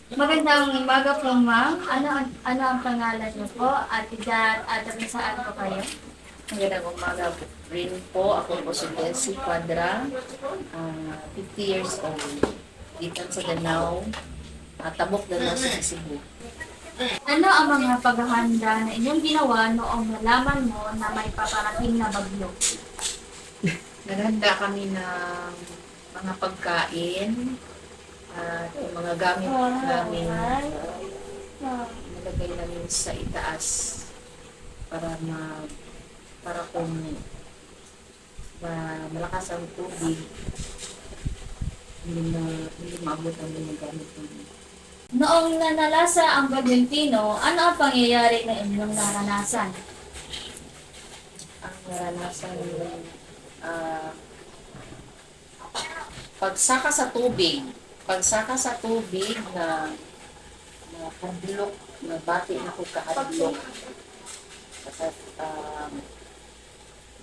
Magandang umaga po, ma'am. Ano ang pangalan niyo po at edad at saan po kayo? Magandang umaga rin po. Ako po si Bessie Quadra, 50 years old. Dito sa Danao, Tabok Danao sa Cebu. Ano ang mga paghahanda na inyong ginawa noong nalaman mo na may paparating na bagyo? Naghanda kami ng mga pagkain at yung mga gamit namin nilagay namin sa itaas para para kung malakas ang tubig, hindi maabot ang ginagamit namin. Noong nanalasa ang bagyong Tino, ano ang pangyayari na inyong naranasan? Ang naranasan ah pagsaka sa tubig na hadlok, na bati na ko kahadlok. At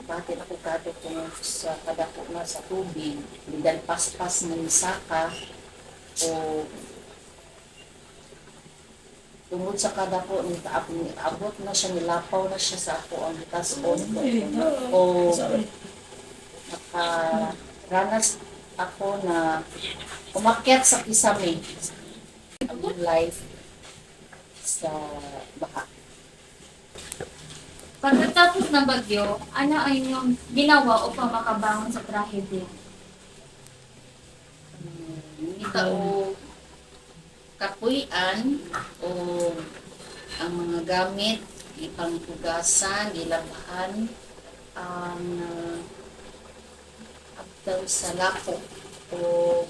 bati na ko kahadlok kung sa kadako na sa tubig, dahil paspas ng saka o tungod sa kadako ni abot na siya, nilapaw na siya sa ako ang tason o nakaranas ako na umakyat sa kisame ang life sa baka. Pagkatapos ng bagyo, ano ang inyong ginawa upang makabangon sa trahedya? Nita o kapuyan o ang mga gamit ipanghugasan, ilabahan ang abdaw sa lako o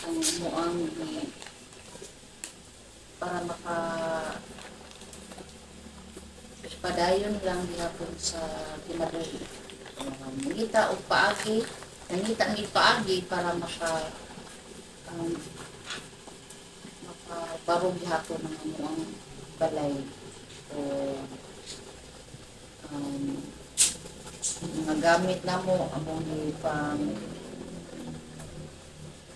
ang muang para padayon lang gihapon sa kinabuhi. Mangita og paagi, nangita ni paagi para makabarog gihapon ng muang balay o mga gamit na mo among pang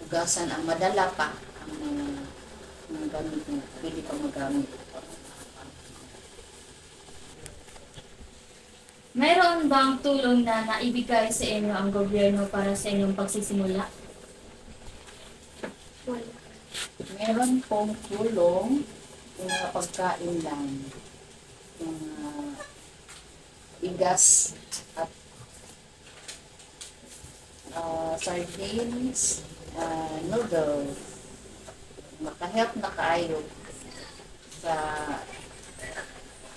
hugasan ang madala pa ang mga gamit mo pwede pa magamit. Mayroon bang tulong na naibigay sa inyo ang gobyerno para sa inyong pagsisimula? Meron pong tulong yung mga pagkain lang, yung bigas at sardines, noodles, makahelp na kaayo sa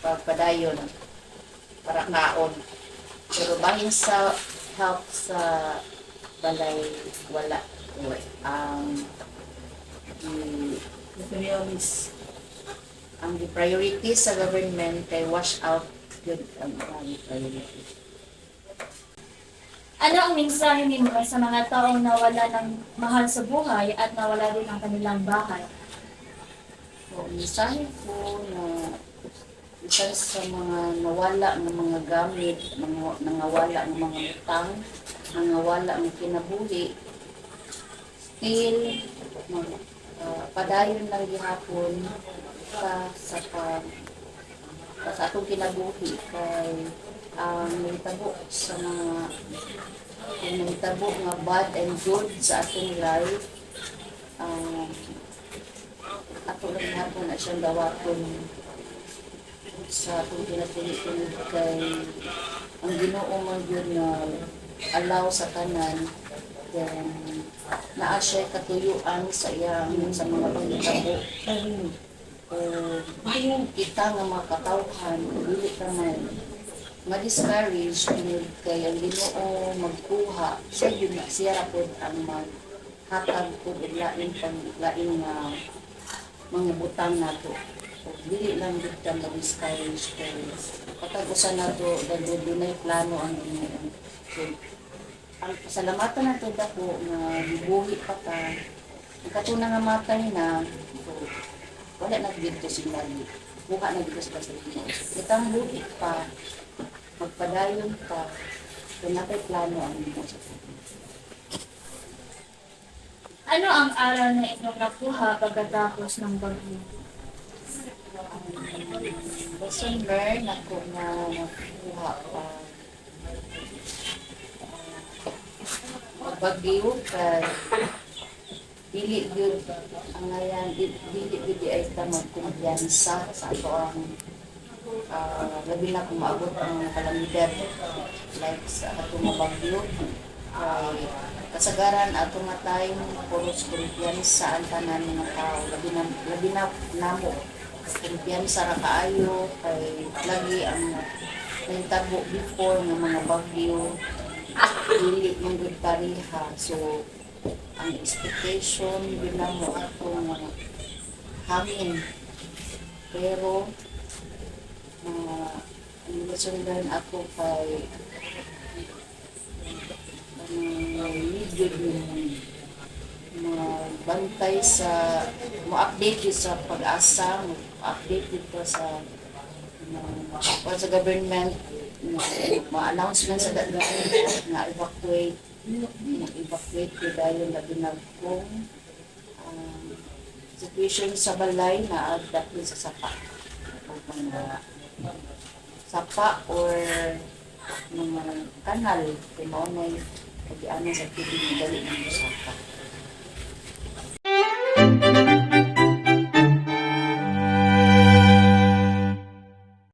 pagpadayon para kaon. Pero bahin sa help sa balay, wala. Ang priority sa government kay wash out yun ang priority. Ano ang mensahe ninyo sa mga taong nawala ng mahal sa buhay at nawala din ang kanilang bahay? So, mensahe ko na isa sa mga nawala ng mga gamit, nangawala ng mga utang, nangawala ng kinabuhi, still padayon lang gihapon sa atong kinabuhi kay nahitabo sa mga nahitabo nga bad and good sa atong life, ato lang gihapon na siyang dawaton sa atong kinabuhi kay ang Ginoo man yun na allow sa tanan, then naa siya katuyuan sa iyang sa mga panghitabo o kita nga mga katawhan dili ka man ma-discourage kay ang Ginoo magkuha sa yun na siya rapod ang maghatag po lain nga mga butang nato. So, dili lang dito ka ma-discourage kay patag-usan nato dahil dunay plano ang Ginoo. So, ang pasalamatan nato dako nga gibuhi pa ka nagkatuna nga matay na, so, wala na dito signali. Buka na dito sa Ginoo. Kitang buhi pa, magpadayon ka, kung napay plano ang Ginoo sa Ano ang aral na inyong nakuha pagkatapos ng bagyo? Lesson learned ako na nakuha pa pagbagyo kay dili gyud ang ngayon dili gyud ay ta magkumpiyansa sa ato ang labi na kung maabot ang mga kalamidad like sa ato mga bagyo kay kasagaran ato nga time puros kumpiyansa ang tanan mga tao labi na namo kumpiyansa ra kaayo kay lagi ang nahitabo before ng mga bagyo dili yung good pariha. So, ang expectation, yun na mo atong hangin. Pero, ang lesson learned ako kay lead bantay sa mo-update yun sa pag-asa, mo-update dito sa government, mga announcement sa government na evacuate ko dahil labi na kung situation sa balay na agdatin sa sapa o mga sapa or mga kanal kung maunay pag-ianan sa tubig na dali ng sapa.